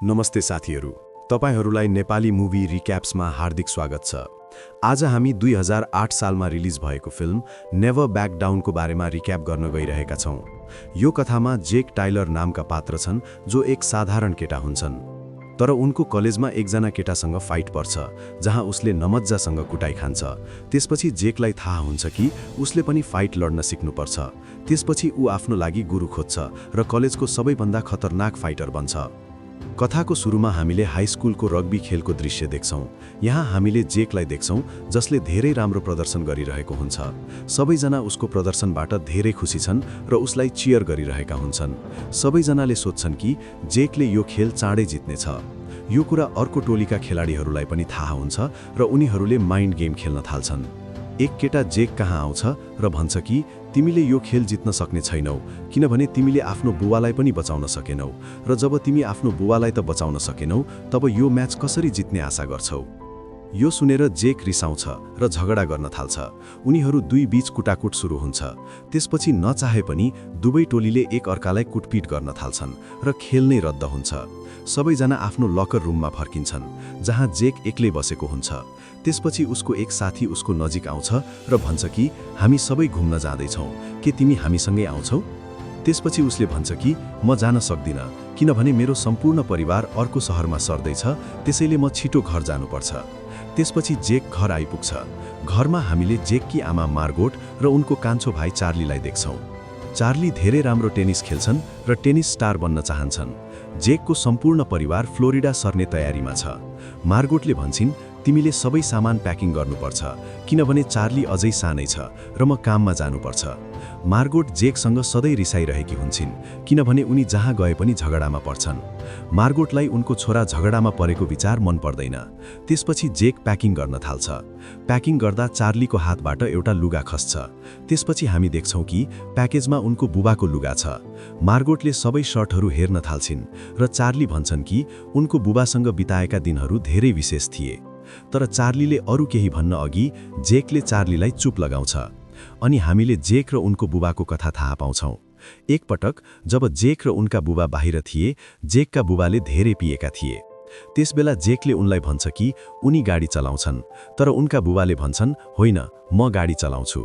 नमस्ते साथीहरू, तपाईहरूलाई नेपाली मुभी रिक्याप्समा हार्दिक स्वागत छ। आज हामी 2008 सालमा रिलिज भएको फिल्म नेभर ब्याक डाउनको बारेमा रिक्याप गर्न गइरहेका छौं। यो कथामा जेक टाइलर नामका पात्र छन् जो एक साधारण केटा हुन्छन्, तर उनको कलेजमा एकजना केटासँग फाइट पर्छ जहाँ उसले नमज्जासँग कुटाइ खान्छ। त्यसपछि जेकलाई थाहा हुन्छ कि उसले पनि फाइट लड्न सिक्नुपर्छ। त्यसपछि ऊ आफ्नो लागि गुरु खोज्छ र कलेजको सबैभन्दा खतरनाक फाइटर बन्छ। कथाको सुरुमा हामीले हाई स्कुलको रग्बी खेलको दृश्य देख्छौं। यहाँ हामीले जेकलाई देख्छौं जसले धेरै राम्रो प्रदर्शन गरिरहेको हुन्छ। सबैजना उसको प्रदर्शनबाट धेरै खुसी छन् र उसलाई चियर गरिरहेका हुन्छन्। सबैजनाले सोध्छन् कि जेकले यो खेल चाँडै जित्नेछ। यो कुरा अर्को टोलीका खेलाडीहरूलाई पनि थाहा हुन्छ र उनीहरूले माइन्ड गेम खेल्न थाल्छन्। एक केटा जेक कहाँ आउँछ र भन्छ कि तिमीले यो खेल जित्न सक्ने छैनौ किनभने तिमीले आफ्नो बुबालाई पनि बचाउन सकेनौ, र जब तिमी आफ्नो बुबालाई त बचाउन सकेनौ तब यो म्याच कसरी जित्ने आशा गर्छौ। यो सुनेर जेक रिसाउँछ र झगडा गर्न थाल्छ। उनीहरू दुई बीच कुटाकुट सुरु हुन्छ। त्यसपछि नचाहे पनि दुवै टोलीले एक अर्कालाई कुटपिट गर्न थाल्छन् र खेल नै रद्द हुन्छ। सबैजना आफ्नो लकर रुममा फर्किन्छन् जहाँ जेक एक्लै बसेको हुन्छ। त्यसपछि उसको एक साथी उसको नजिक आउँछ र भन्छ कि हामी सबै घुम्न जाँदैछौँ, के तिमी हामीसँगै आउँछौ। त्यसपछि उसले भन्छ कि म जान सक्दिनँ किनभने मेरो सम्पूर्ण परिवार अर्को शहरमा सर्दैछ, त्यसैले म छिटो घर जानुपर्छ। त्यसपछि जेक घर आइपुग्छ। घरमा हामीले जेककी आमा मार्गोट र उनको कान्छो भाइ चार्लीलाई देख्छौँ। चार्ली धेरै राम्रो टेनिस खेल्छन् र टेनिस स्टार बन्न चाहन्छन्। जेकको सम्पूर्ण परिवार फ्लोरिडा सर्ने तयारीमा छ। मार्गोटले भन्छिन् तिमीले सबै सामान प्याकिङ गर्नुपर्छ किनभने चार्ली अझै सानै छ र म काममा जानुपर्छ। मार्गोट जेकसँग सधैँ रिसाइरहेकी हुन्छन् किनभने उनी जहाँ गए पनि झगडामा पर्छन्। मार्गोटलाई उनको छोरा झगडामा परेको विचार मन पर्दैन। त्यसपछि जेक प्याकिङ गर्न थाल्छ। प्याकिङ गर्दा चार्लीको हातबाट एउटा लुगा खस्छ। त्यसपछि हामी देख्छौँ कि प्याकेजमा उनको बुबाको लुगा छ। मार्गोटले सबै सर्टहरू हेर्न थाल्छिन् र चार्ली भन्छन् कि उनको बुबासँग बिताएका दिनहरू धेरै विशेष थिए। तर चार्लीले अरू केही भन्न अघि जेकले चार्लीलाई चुप लगाउँछ। अनि हामीले जेक र उनको बुबाको कथा थाहा पाउँछौँ। एकपटक जब जेक र उनका बुबा बाहिर थिए, जेकका बुबाले धेरै पिएका थिए। त्यसबेला जेकले उनलाई भन्छ कि उनी गाडी चलाउँछन्, तर उनका बुबाले भन्छन् होइन, म गाडी चलाउँछु।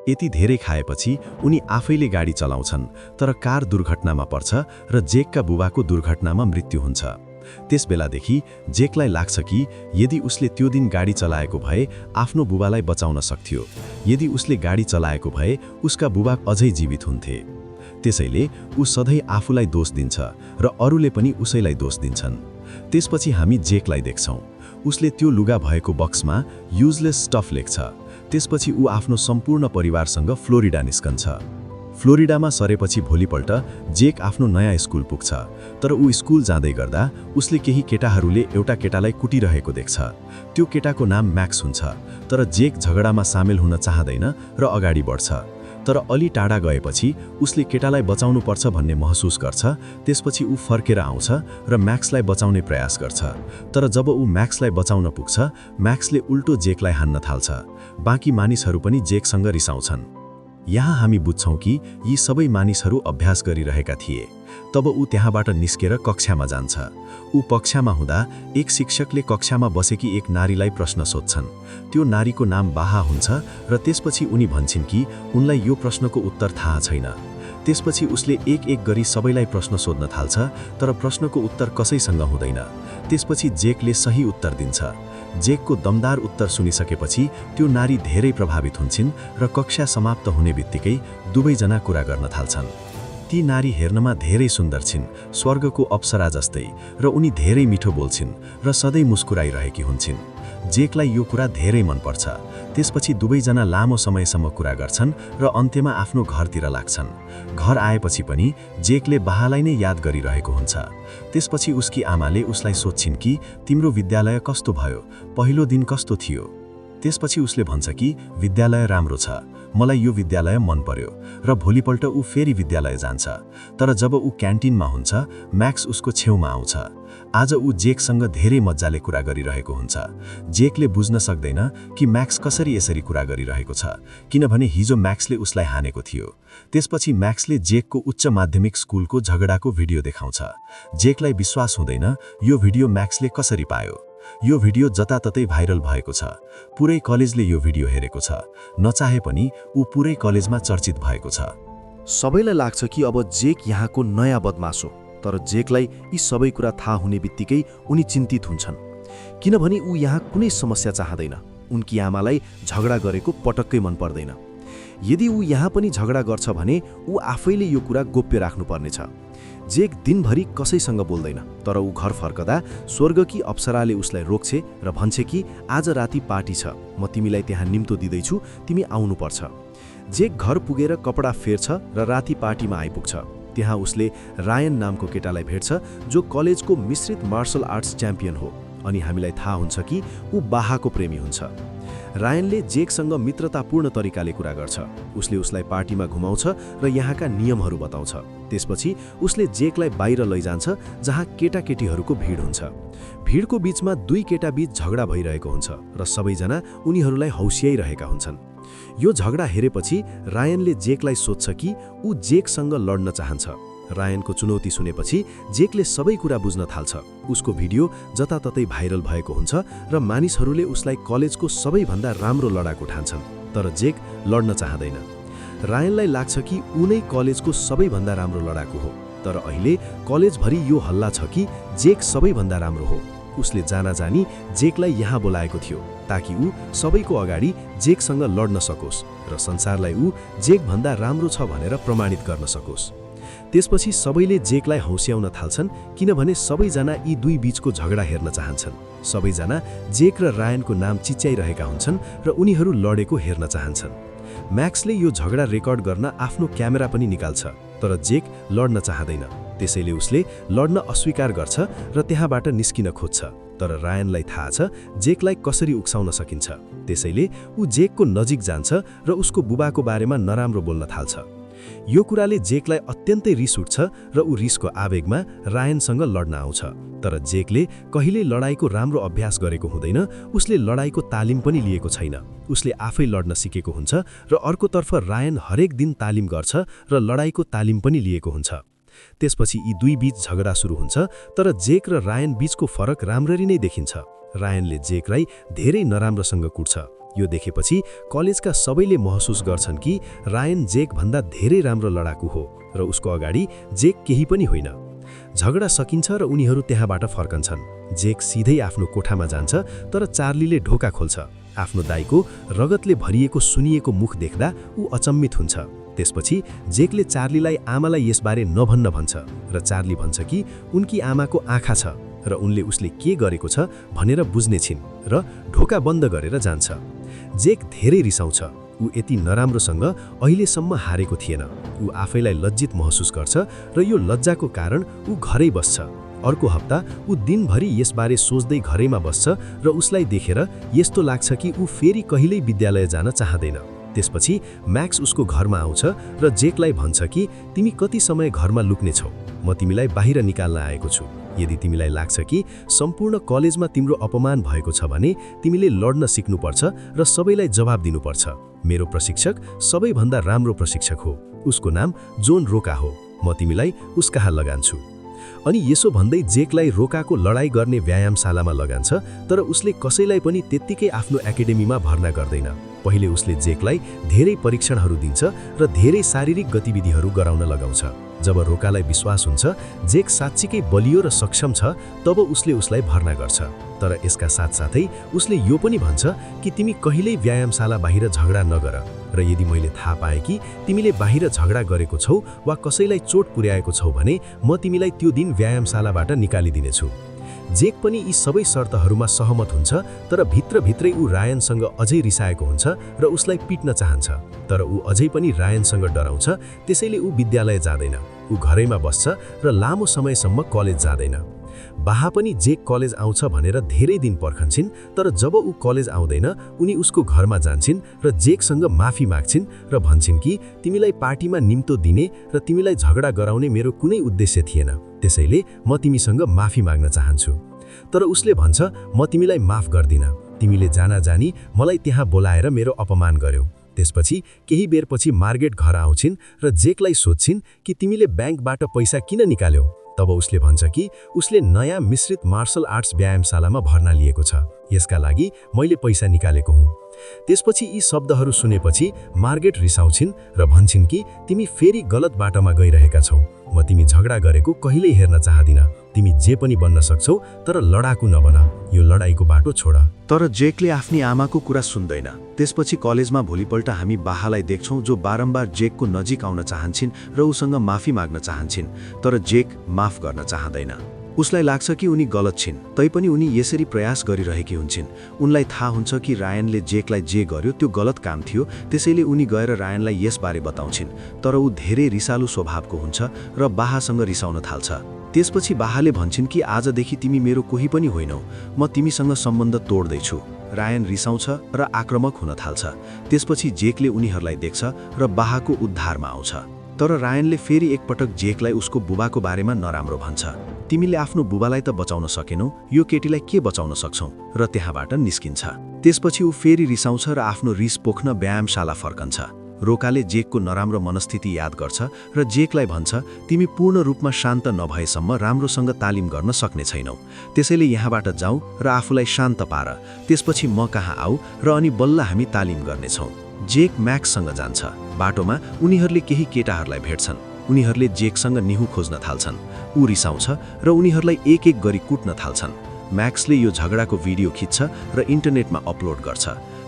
यति धेरै खाएपछि उनी आफैले गाडी चलाउँछन्, तर कार दुर्घटनामा पर्छ र जेकका बुबाको दुर्घटनामा मृत्यु हुन्छ। त्यसबेलादेखि जेकलाई लाग्छ कि यदि उसले त्यो दिन गाडी चलाएको भए आफ्नो बुबालाई बचाउन सक्थ्यो। यदि उसले गाडी चलाएको भए उसका बुबा अझै जीवित हुन्थे। त्यसैले ऊ सधैँ आफूलाई दोष दिन्छ र अरूले पनि उसैलाई दोष दिन्छन्। त्यसपछि हामी जेकलाई देख्छौँ। उसले त्यो लुगा भएको बक्समा युजलेस स्टफ लेख्छ। त्यसपछि ऊ आफ्नो सम्पूर्ण परिवारसँग फ्लोरिडा निस्कन्छ। फ्लोरिडामा सरेपछि भोलिपल्ट जेक आफ्नो नयाँ स्कुल पुग्छ, तर ऊ स्कुल जाँदै गर्दा उसले केही केटाहरूले एउटा केटालाई कुटिरहेको देख्छ। त्यो केटाको नाम म्याक्स हुन्छ, तर जेक झगडामा सामेल हुन चाहदैन र अगाडि बढ्छ। तर अलि टाढा गएपछि उसले केटालाई बचाउनुपर्छ भन्ने महसुस गर्छ। त्यसपछि ऊ फर्केर आउँछ र म्याक्सलाई बचाउने प्रयास गर्छ। तर जब ऊ म्याक्सलाई बचाउन पुग्छ, म्याक्सले उल्टो जेकलाई हान्न थाल्छ। बाँकी मानिसहरू पनि जेकसँग रिसाउँछन्। यहाँ हामी बुझ्छौँ कि यी सबै मानिसहरू अभ्यास गरिरहेका थिए। तब ऊ त्यहाँबाट निस्केर कक्षामा जान्छ। ऊ कक्षामा हुँदा एक शिक्षकले कक्षामा बसेकी एक नारीलाई प्रश्न सोध्छन्। त्यो नारीको नाम बाहा हुन्छ र त्यसपछि उनी भन्छन् कि उनलाई यो प्रश्नको उत्तर थाहा छैन। त्यसपछि उसले एक एक गरी सबैलाई प्रश्न सोध्न थाल्छ, तर प्रश्नको उत्तर कसैसँग हुँदैन। त्यसपछि जेकले सही उत्तर दिन्छ। जेकको दमदार उत्तर सुनिसकेपछि त्यो नारी धेरै प्रभावित हुन्छन् र कक्षा समाप्त हुने बित्तिकै दुवैजना कुरा गर्न थाल्छन्। ती नारी हेर्नमा धेरै सुन्दर छिन्, स्वर्गको अप्सरा जस्तै, र उनी धेरै मिठो बोल्छिन् र सधैँ मुस्कुराइरहेकी हुन्छन्। जेकलाई यो कुरा धेरै मनपर्छ। त्यसपछि दुवैजना लामो समयसम्म कुरा गर्छन् र अन्त्यमा आफ्नो घरतिर लाग्छन्। घर आएपछि पनि जेकले बाहालाई नै याद गरिरहेको हुन्छ। त्यसपछि उसकी आमाले उसलाई सोध्छिन् कि तिम्रो विद्यालय कस्तो भयो, पहिलो दिन कस्तो थियो। त्यसपछि उसले भन्छ कि विद्यालय राम्रो छ, मलाई यो विद्यालय मन पर्यो र भोलिपल्ट ऊ फेरि विद्यालय जान्छ। तर जब ऊ क्यान्टिनमा हुन्छ, म्याक्स उसको छेउमा आउँछ। आज ऊ जेकसँग धेरै मज्जाले कुरा गरिरहेको हुन्छ। जेकले बुझ्न सक्दैन कि म्याक्स कसरी यसरी कुरा गरिरहेको छ, किनभने हिजो म्याक्सले उसलाई हानेको थियो। त्यसपछि म्याक्सले जेकको उच्च माध्यमिक स्कुलको झगडाको भिडियो देखाउँछ। जेकलाई विश्वास हुँदैन यो भिडियो म्याक्सले कसरी पायो। यो भिडियो जताततै भाइरल भएको छ। पुरै कलेजले यो भिडियो हेरेको छ। नचाहे पनि ऊ पुरै कलेजमा चर्चित भएको छ। सबैलाई लाग्छ कि अब जेक यहाँको नयाँ बदमास हो, तर जेकलाई यी सबै कुरा थाहा हुने बित्तिकै उनी चिन्तित हुन्छन्, किनभने ऊ यहाँ कुनै समस्या चाहँदैन। उनकी आमालाई झगडा गरेको पटक्कै मन पर्दैन। यदि ऊ यहाँ पनि झगडा गर्छ भने ऊ आफैले यो कुरा गोप्य राख्नुपर्नेछ। जेक दिनभरि कसैसँग बोल्दैन, तर ऊ घर फर्कदा स्वर्गकी अप्सराले उसलाई रोक्छे र भन्छे कि आज राति पार्टी छ, म तिमीलाई त्यहाँ निम्तो दिँदैछु, तिमी आउनुपर्छ। जेक घर पुगेर कपडा फेर्छ र राति पार्टीमा आइपुग्छ। त्यहाँ उसले रायन नामको केटालाई भेट्छ, जो कलेजको मिश्रित मार्शल आर्ट्स च्याम्पियन हो, अनि हामीलाई थाहा हुन्छ कि ऊ बाहाको प्रेमी हुन्छ। रायनले जेकसँग मित्रतापूर्ण तरिकाले कुरा गर्छ। उसले उसलाई पार्टीमा घुमाउँछ र यहाँका नियमहरू बताउँछ। त्यसपछि उसले जेकलाई बाहिर लैजान्छ, जहाँ केटाकेटीहरूको भिड हुन्छ। भिडको बीचमा दुई केटाबीच झगडा भइरहेको हुन्छ र सबैजना उनीहरूलाई हौसियाइरहेका हुन्छन्। यो झगडा हेरेपछि रायनले जेकलाई सोध्छ कि ऊ जेकसँग लड्न चाहन्छ। रायनको चुनौती सुनेपछि जेकले सबै कुरा बुझ्न थाल्छ। उसको भिडियो जताततै भाइरल भएको हुन्छ र मानिसहरूले उसलाई कलेजको सबैभन्दा राम्रो लडाकु ठान्छन्, तर जेक लड्न चाहँदैन। रायनलाई लाग्छ कि ऊ नै कलेजको सबैभन्दा राम्रो लडाकु हो, तर अहिले कलेजभरि यो हल्ला छ कि जेक सबैभन्दा राम्रो हो। उसले जानी जेकलाई यहाँ बोलाएको थियो ताकि ऊ सबैको अगाडि जेकसँग लड्न सकोस् र संसारलाई ऊ जेकभन्दा राम्रो छ भनेर प्रमाणित गर्न सकोस्। त्यसपछि सबैले जेकलाई हौस्याउन थाल्छन्, किनभने सबैजना यी दुई बीचको झगडा हेर्न चाहन्छन्। सबैजना जेक र रायनको नाम चिच्याइरहेका हुन्छन् र उनीहरू लडेको हेर्न चाहन्छन्। म्याक्सले यो झगडा रेकर्ड गर्न आफ्नो क्यामेरा पनि निकाल्छ, तर जेक लड्न चाहँदैन। त्यसैले उसले लड्न अस्वीकार गर्छ र त्यहाँबाट निस्किन खोज्छ। तर रायनलाई थाहा छ जेकलाई कसरी उक्साउन सकिन्छ। त्यसैले ऊ जेकको नजिक जान्छ र उसको बुबाको बारेमा नराम्रो बोल्न थाल्छ। यो कुराले जेकलाई अत्यन्तै रिस उठ्छ र ऊ रिसको आवेगमा रायनसँग लड्न आउँछ। तर जेकले कहिल्यै लडाईँको राम्रो अभ्यास गरेको हुँदैन, उसले लडाईँको तालिम पनि लिएको छैन। उसले आफै लड्न सिकेको हुन्छ र अर्कोतर्फ रायन हरेक दिन तालिम गर्छ र लडाईँको तालिम पनि लिएको हुन्छ। त्यसपछि यी दुई बीच झगडा सुरु हुन्छ, तर जेक र रायन बीचको फरक राम्ररी नै देखिन्छ। रायनले जेकलाई धेरै नराम्रोसँग कुट्छ। यो देखेपछि कलेजका सबैले महसुस गर्छन् कि रायन जेकभन्दा धेरै राम्रो लडाकु हो र उसको अगाडि जेक केही पनि होइन। झगडा सकिन्छ र उनीहरू त्यहाँबाट फर्कन्छन्। जेक सिधै आफ्नो कोठामा जान्छ, तर चार्लीले ढोका खोल्छ। आफ्नो दाइको रगतले भरिएको सुनिएको मुख देख्दा ऊ अचम्मित हुन्छ। त्यसपछि जेकले चार्लीलाई आमालाई यसबारे नभन्न भन्छ र चार्ली भन्छ कि उनकी आमाको आँखा छ र उनले उसले के गरेको छ भनेर बुझ्ने छिन् र ढोका बन्द गरेर जान्छ। जेक धेरै रिसाउँछ। ऊ यति नराम्रोसँग अहिलेसम्म हारेको थिएन। ऊ आफैलाई लज्जित महसुस गर्छ र यो लज्जाको कारण ऊ घरै बस्छ। अर्को हप्ता ऊ दिनभरि यसबारे सोच्दै घरैमा बस्छ र उसलाई देखेर यस्तो लाग्छ कि ऊ फेरि कहिल्यै विद्यालय जान चाहँदैन। त्यसपछि म्याक्स उसको घरमा आउँछ र जेकलाई भन्छ कि तिमी कति समय घरमा लुक्नेछौ, म तिमीलाई बाहिर निकाल्न आएको छु। यदि तिमीलाई लाग्छ कि सम्पूर्ण कलेजमा तिम्रो अपमान भएको छ भने तिमीले लड्न सिक्नुपर्छ र सबैलाई जवाब दिनुपर्छ। मेरो प्रशिक्षक सबैभन्दा राम्रो प्रशिक्षक हो, उसको नाम जोन रोका हो, म तिमीलाई उसकहाँ लगान्छु। अनि यसो भन्दै जेकलाई रोकाको लडाई गर्ने व्यायामशालामा लगान्छ, तर उसले कसैलाई पनि त्यत्तिकै आफ्नो एकाडेमीमा भर्ना गर्दैन। पहिले उसले जेकलाई धेरै परीक्षणहरू दिन्छ र धेरै शारीरिक गतिविधिहरू गराउन लगाउँछ। जब रोकालाई विश्वास हुन्छ जेक साँच्चीकै बलियो र सक्षम छ, तब उसले उसलाई भर्ना गर्छ। तर यसका साथसाथै उसले यो पनि भन्छ कि तिमी कहिल्यै व्यायामशाला बाहिर झगडा नगर र यदि मैले थाहा पाएँ कि तिमीले बाहिर झगडा गरेको छौ वा कसैलाई चोट पुर्याएको छौ भने म तिमीलाई त्यो दिन व्यायामशालाबाट निकालिदिनेछु। जेक पनि यी सबै शर्तहरूमा सहमत हुन्छ, तर भित्रभित्रै ऊ रायनसँग अझै रिसाएको हुन्छ र उसलाई पिट्न चाहन्छ। तर ऊ अझै पनि रायनसँग डराउँछ, त्यसैले ऊ विद्यालय जाँदैन। ऊ घरैमा बस्छ र लामो समयसम्म कलेज जाँदैन। बाहा पनि जेक कलेज आउँछ भनेर धेरै दिन पर्खन्छन्, तर जब ऊ कलेज आउँदैन उनी उसको घरमा जान्छन् र जेकसँग माफी माग्छिन् र भन्छन् कि तिमीलाई पार्टीमा निम्तो दिने र तिमीलाई झगडा गराउने मेरो कुनै उद्देश्य थिएन, त्यसैले म तिमीसँग माफी माग्न चाहन्छु। तर उसले भन्छ, म तिमीलाई माफ गर्दिन, तिमीले जानी मलाई त्यहाँ बोलाएर मेरो अपमान गर्यौ। त्यसपछि केही बेरपछि मार्गेट घर आउँछिन् र जेकलाई सोध्छिन् कि तिमीले ब्याङ्कबाट पैसा किन निकाल्यौ। तब उसले भन्छ कि उसले नयाँ मिश्रित मार्शल आर्ट्स व्यायामशालामा भर्ना लिएको छ, यसका लागि मैले पैसा निकालेको हुँ। त्यसपछि यी शब्दहरू सुनेपछि मार्गेट रिसाउँछिन् र भन्छन् कि तिमी फेरि गलत बाटोमा गइरहेका छौ, म तिमी झगडा गरेको कहिल्यै हेर्न चाहदिन, तिमी जे पनि बन्न सक्छौ तर लडाकु नबन, यो लडाईको बाटो छोड। तर जेकले आफ्नी आमाको कुरा सुन्दैन। त्यसपछि कलेजमा भोलिपल्ट हामी बाहालाई देख्छौं जो बारम्बार जेकको नजिक आउन चाहन्छन् र उसँग माफी माग्न चाहन्छन्, तर जेक माफ गर्न चाहदैन। उसलाई लाग्छ कि उनी गलत छिन्, तैपनि उनी यसरी प्रयास गरिरहेकी हुन्छन्। उनलाई थाहा हुन्छ कि रायनले जेकलाई जे गर्यो त्यो गलत काम थियो, त्यसैले उनी गएर रायनलाई यसबारे बताउँछिन्, तर ऊ धेरै रिसालु स्वभावको हुन्छ र बाहासँग रिसाउन थाल्छ। त्यसपछि बाहाले भन्छन् कि आजदेखि तिमी मेरो कोही पनि होइनौ, म तिमीसँग सम्बन्ध तोड्दैछु। रायन रिसाउँछ र आक्रामक हुन थाल्छ। त्यसपछि जेकले उनीहरूलाई देख्छ र बाहाको उद्धारमा आउँछ। तर रायनले फेरि एकपटक जेकलाई उसको बुबाको बारेमा नराम्रो भन्छ। तिमीले आफ्नो बुबालाई त बचाउन सकेनौ, यो केटीलाई के बचाउन सक्छौ, र त्यहाँबाट निस्किन्छ। त्यसपछि ऊ फेरि रिसाउँछ र आफ्नो रिस पोख्न व्यायामशाला फर्कन्छ। रोकाले जेकको नराम्रो मनस्थिति याद गर्छ र जेकलाई भन्छ, तिमी पूर्ण रूपमा शान्त नभएसम्म राम्रोसँग तालिम गर्न सक्ने छैनौ, त्यसैले यहाँबाट जाऊ र आफूलाई शान्त पार, त्यसपछि म कहाँ आऊ र अनि बल्ल हामी तालिम गर्नेछौँ। जेक म्याक्ससँग जान्छ। बाटोमा उनीहरूले केही केटाहरूलाई भेट्छन्। उनीहरूले जेकसँग निहु खोज्न थाल्छन्। ऊ रिसाउँछ र उनीहरूलाई एक एक गरी कुट्न थाल्छन्। म्याक्सले यो झगडाको भिडियो खिच्छ र इन्टरनेटमा अपलोड गर्छ।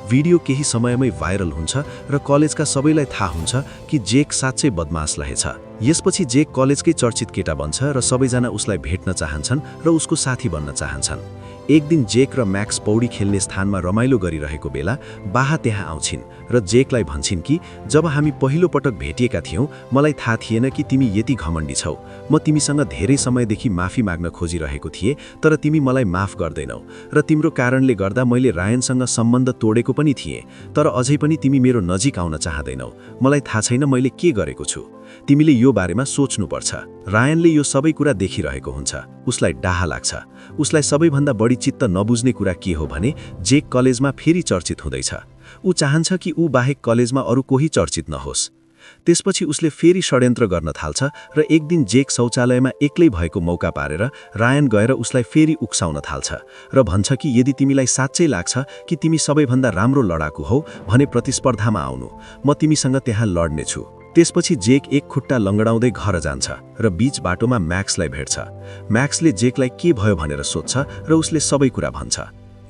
भिडियो केही समयमै भाइरल हुन्छ र कलेजका सबैलाई थाहा हुन्छ कि जेक साँच्चै बदमास रहेछ। यसपछि जेक कलेजकै चर्चित केटा बन्छ र सबैजना उसलाई भेट्न चाहन्छन् र उसको साथी बन्न चाहन्छन्। एक दिन जेक र म्याक्स पौडी खेल्ने स्थानमा रमाइलो गरिरहेको बेला बाहा त्यहाँ आउँछिन् र जेकलाई भन्छन् कि जब हामी पहिलो पटक भेटिएका थियौँ मलाई थाहा थिएन कि तिमी यति घमण्डी छौ। म तिमीसँग धेरै समयदेखि माफी माग्न खोजिरहेको थिएँ, तर तिमी मलाई माफ गर्दैनौ र तिम्रो कारणले गर्दा मैले रायनसँग सम्बन्ध तोडेको पनि थिएँ, तर अझै पनि तिमी मेरो नजिक आउन चाहदैनौ। मलाई थाहा छैन मैले के गरेको छु, तिमीले यो बारेमा सोच्नुपर्छ। रायनले यो सबै कुरा देखिरहेको हुन्छ। उसलाई डाहा लाग्छ। उसलाई सबैभन्दा बढी चित्त नबुझ्ने कुरा के हो भने जेक कलेजमा फेरि चर्चित हुँदैछ। ऊ चाहन्छ कि ऊ बाहेक कलेजमा अरू कोही चर्चित नहोस्। त्यसपछि उसले फेरि षड्यन्त्र गर्न थाल्छ र एक दिन जेक शौचालयमा एक्लै भएको मौका पारेर रायन गएर उसलाई फेरि उक्साउन थाल्छ र भन्छ कि यदि तिमीलाई साँच्चै लाग्छ कि तिमी सबैभन्दा राम्रो लडाकु हौ भने प्रतिस्पर्धामा आउनु, म तिमीसँग त्यहाँ लड्नेछु। त्यसपछि जेक एक खुट्टा लङ्गडाउँदै घर जान्छ र बीच बाटोमा म्याक्सलाई भेट्छ। म्याक्सले जेकलाई के भयो भनेर सोध्छ र उसले सबै कुरा भन्छ।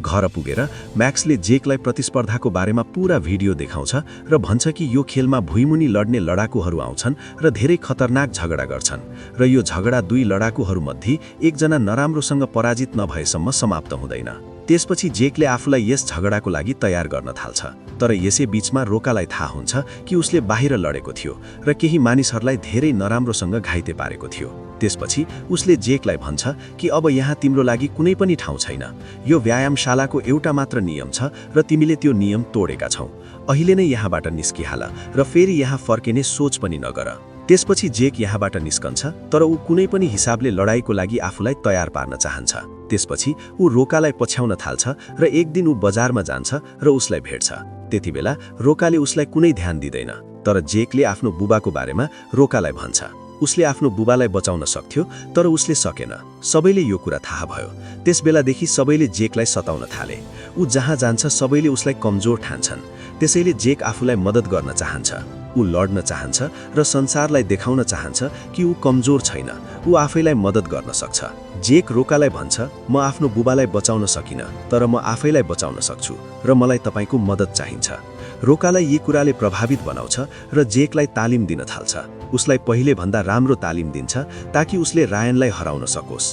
घर पुगेर म्याक्सले जेकलाई प्रतिस्पर्धाको बारेमा पूरा भिडियो देखाउँछ र भन्छ कि यो खेलमा भुइँमुनि लड्ने लडाकुहरू आउँछन् र धेरै खतरनाक झगडा गर्छन् र यो झगडा दुई लडाकुहरूमध्ये एकजना नराम्रोसँग पराजित नभएसम्म समाप्त हुँदैन। त्यसपछि जेकले आफूलाई यस झगडाको लागि तयार गर्न थाल्छ, तर यसै बीचमा रोकालाई थाहा हुन्छ कि उसले बाहिर लडेको थियो र केही मानिसहरूलाई धेरै नराम्रोसँग घाइते पारेको थियो। त्यसपछि उसले जेकलाई भन्छ कि अब यहाँ तिम्रो लागि कुनै पनि ठाउँ छैन, यो व्यायामशालाको एउटा मात्र नियम छ र तिमीले त्यो नियम तोडेका छौ। अहिले नै यहाँबाट निस्किहाल र फेरि यहाँ फर्किने सोच पनि नगर। त्यसपछि जेक यहाँबाट निस्कन्छ, तर ऊ कुनै पनि हिसाबले लडाईको लागि आफूलाई तयार पार्न चाहन्छ। त्यसपछि ऊ रोकालाई पछ्याउन थाल्छ र एक दिन ऊ बजारमा जान्छ र उसलाई भेट्छ। त्यति बेला रोकाले उसलाई कुनै ध्यान दिँदैन, तर जेकले आफ्नो बुबाको बारेमा रोकालाई भन्छ। उसले आफ्नो बुबालाई बचाउन सक्थ्यो, तर उसले सकेन। सबैले यो कुरा थाहा भयो। त्यसबेलादेखि सबैले जेकलाई सताउन थाले। ऊ जहाँ जान्छ सबैले उसलाई कमजोर ठान्छन्, त्यसैले जेक आफूलाई मद्दत गर्न चाहन्छ। ऊ लड्न चाहन्छ र संसारलाई देखाउन चाहन्छ कि ऊ कमजोर छैन, ऊ आफैलाई मद्दत गर्न सक्छ। जेक रोकालाई भन्छ, म आफ्नो बुबालाई बचाउन सकिनँ, तर म आफैलाई बचाउन सक्छु र मलाई तपाईको मद्दत चाहिन्छ। रोकालाई यी कुराले प्रभावित बनाउँछ र जेकलाई तालिम दिन थाल्छ। उसलाई पहिले भन्दा राम्रो तालिम दिन्छ ताकि उसले रायनलाई हराउन सकोस्।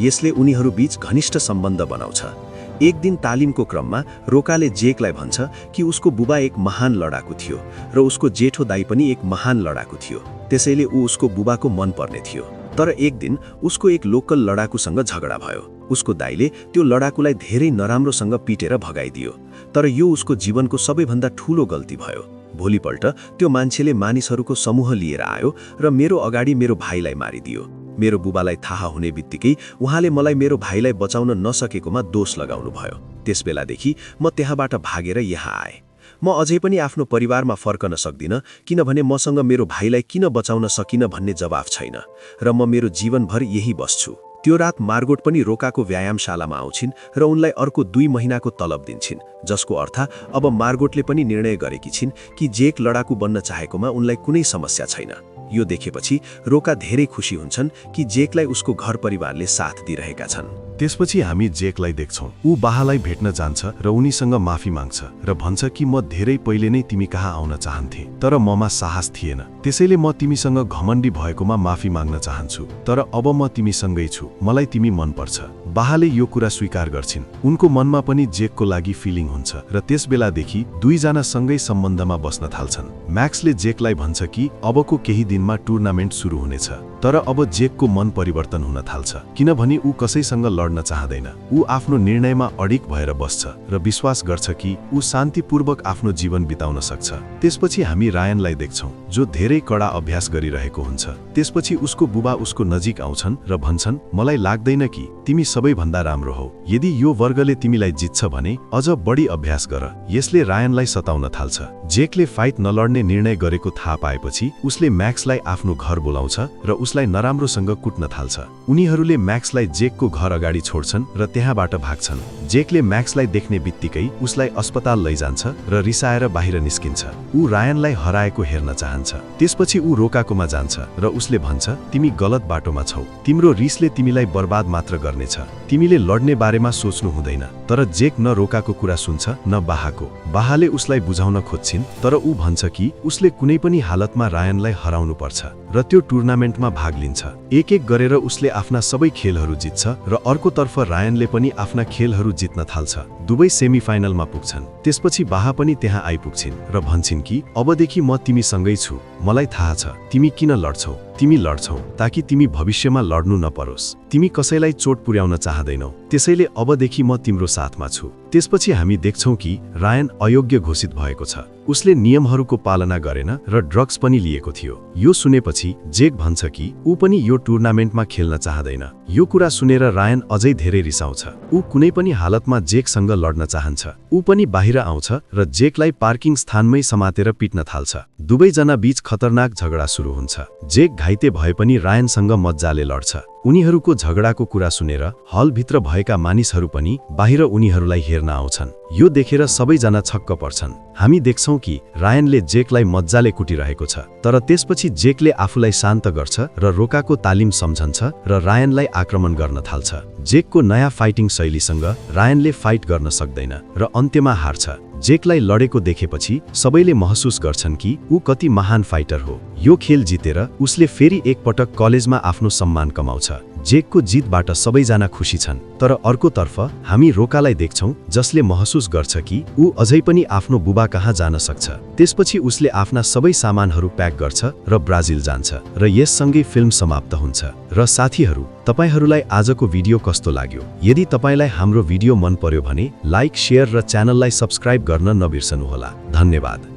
यसले उनीहरू बीच घनिष्ठ सम्बन्ध बनाउँछ। एक दिन तालिमको क्रममा रोकाले जेकलाई भन्छ कि उसको बुबा एक महान लडाकु थियो र उसको जेठो दाइ पनि एक महान लडाकु थियो, त्यसैले ऊ उसको बुबाको मन पर्ने थियो। तर एक दिन उसको एक लोकल लडाकुसँग झगडा भयो। उसको दाइले त्यो लडाकुलाई धेरै नराम्रोसँग पिटेर भगाइदियो। तर यो उसको जीवनको सबैभन्दा ठूलो गल्ती भयो। भोलिपल्ट त्यो मान्छेले मानिसहरूको समूह लिएर आयो र मेरो अगाडि मेरो भाइलाई मारिदियो। मेरो बुबालाई थाहा हुने बित्तिकै उहाँले मलाई मेरो भाइलाई बचाउन नसकेकोमा दोष लगाउनु भयो। त्यसबेलादेखि म त्यहाँबाट भागेर यहाँ आएँ। म अझै पनि आफ्नो परिवारमा फर्कन सक्दिनँ, किनभने मसँग मेरो भाइलाई किन बचाउन सकिन भन्ने जवाफ छैन र म मेरो जीवनभर यही बस्छु। त्यो रात मार्गोट पनि रोकाको व्यायामशालामा आउँछिन् र उनलाई अर्को 2 महिनाको तलब दिन्छिन्, जसको अर्थ अब मार्गोटले पनि निर्णय गरेकी छिन् कि जेक लडाकु बन्न चाहेकोमा उनलाई कुनै समस्या छैन। यो देखेपछि रोका धेरै खुसी हुन्छन् कि जेकलाई उसको घर परिवारले साथ दिइरहेका छन्। त्यसपछि हामी जेकलाई देख्छौँ। ऊ बाहालाई भेट्न जान्छ र उनीसँग माफी माग्छ र भन्छ कि म धेरै पहिले नै तिमी कहाँ आउन चाहन्थे, तर ममा साहस थिएन। त्यसैले म तिमीसँग घमण्डी भएकोमा माफी माग्न चाहन्छु, तर अब म तिमीसँगै छु, मलाई तिमी मनपर्छ। बाहाले यो कुरा स्वीकार गर्छिन्। उनको मनमा पनि जेकको लागि फिलिङ हुन्छ र त्यसबेलादेखि दुईजना सँगै सम्बन्धमा बस्न थाल्छन्। म्याक्सले जेकलाई भन्छ कि अबको केही दिनमा टुर्नामेन्ट सुरु हुनेछ, तर अब जेकको मन परिवर्तन हुन थाल्छ, किनभने ऊ कसैसँग लड्न चाहदैन। ऊ आफ्नो निर्णयमा अडिग भएर बस्छ र विश्वास गर्छ कि ऊ शान्तिपूर्वक आफ्नो जीवन बिताउन सक्छ। त्यसपछि हामी रायनलाई देख्छौँ, जो धेरै कडा अभ्यास गरिरहेको हुन्छ। त्यसपछि उसको बुबा उसको नजिक आउँछन् र भन्छन्, मलाई लाग्दैन कि तिमी सबैभन्दा राम्रो हौ। यदि यो वर्गले तिमीलाई जित्छ भने अझ बढी अभ्यास गर। यसले रायनलाई सताउन थाल्छ। जेकले फाइट नलड्ने निर्णय गरेको थाहा पाएपछि उसले म्याक्सलाई आफ्नो घर बोलाउँछ र उसलाई नराम्रोसँग कुट्न थाल्छ। उनीहरूले म्याक्सलाई जेकको घर अगाडि छोड्छन् र त्यहाँबाट भाग्छन्। जेकले म्याक्सलाई देख्ने बित्तिकै उसलाई अस्पताल लैजान्छ र रिसाएर बाहिर निस्किन्छ। ऊ रायनलाई हराएको हेर्न चाहन्छ। त्यसपछि ऊ रोकाकोमा जान्छ र उसले भन्छ, तिमी गलत बाटोमा छौ। तिम्रो रिसले तिमीलाई बर्बाद मात्र गर्नेछ। तिमीले लड्ने बारेमा सोच्नु हुँदैन। तर जेक न रोकाको कुरा सुन्छ न बाहाको। बाहाले उसलाई बुझाउन खोज्छिन्, तर ऊ भन्छ कि उसले कुनै पनि हालतमा रायनलाई हराउनु पर्छ र त्यो टुर्नामेन्टमा भाग लिन्छ। एक एक गरेर उसले आफ्ना सबै खेलहरू जित्छ र अर्कोतर्फ रायनले पनि आफ्ना खेलहरू जित्न थाल्छ। दुवै सेमिफाइनलमा पुग्छन्। त्यसपछि बाहा पनि त्यहाँ आइपुग्छिन् र भन्छिन् कि अबदेखि म तिमीसँगै छु। मलाई थाहा छ तिमी किन लड्छौ। तिमी लड्छौ ताकि तिमी भविष्यमा लड्नु नपरोस्। तिमी कसैलाई चोट पुर्याउन चाहदैनौ, त्यसैले अबदेखि म तिम्रो साथमा छु। त्यसपछि हामी देख्छौँ कि रायन अयोग्य घोषित भएको छ। उसले नियमहरूको पालना गरेन र ड्रग्स पनि लिएको थियो। यो सुनेपछि जेक भन्छ कि ऊ पनि यो टुर्नामेन्टमा खेल्न चाहदैन। यो कुरा सुनेर रायन अझै धेरै रिसाउँछ। ऊ कुनै पनि हालतमा जेकसँग लड्न चाहन्छ। ऊ पनि बाहिर आउँछ र जेकलाई पार्किङ स्थानमै समातेर पिट्न थाल्छ। दुवैजना बीच खतरनाक झगडा सुरु हुन्छ। जेक घाइते भए पनि रायनसँग मज्जाले लड्छ। उनीहरूको झगडाको कुरा सुनेर हलभित्र भएका मानिसहरू पनि बाहिर उनीहरूलाई हेर्न आउँछन्। यो देखेर सबैजना छक्क पर्छन्। हामी देख्छौँ कि रायनले जेकलाई मज्जाले कुटिरहेको छ, तर त्यसपछि जेकले आफूलाई शान्त गर्छ र रोकाको तालिम सम्झन्छ र रायनलाई आक्रमण गर्न थाल्छ। जेकको नयाँ फाइटिङ शैलीसँग रायनले फाइट गर्न सक्दैन र अन्त्यमा हार्छ। जेकलाई लडेको देखेपछि सबैले महसुस गर्छन् कि ऊ कति महान फाइटर हो। यो खेल जितेर उसले फेरि एकपटक कलेजमा आफ्नो सम्मान कमाउँछ। जेकको जितबाट सबैजना खुसी छन्, तर अर्कोतर्फ हामी रोकालाई देख्छौँ, जसले महसुस गर्छ कि ऊ अझै पनि आफ्नो बुबा कहाँ जान सक्छ। त्यसपछि उसले आफ्ना सबै सामानहरू प्याक गर्छ र ब्राजिल जान्छ र यससँगै फिल्म समाप्त हुन्छ। र साथीहरू, तपाईहरूलाई आजको भिडियो कस्तो लाग्यो? यदि तपाईलाई हाम्रो भिडियो मन पर्यो भने लाइक, शेयर र च्यानललाई सब्स्क्राइब गर्न नबिर्सनुहोला। धन्यवाद।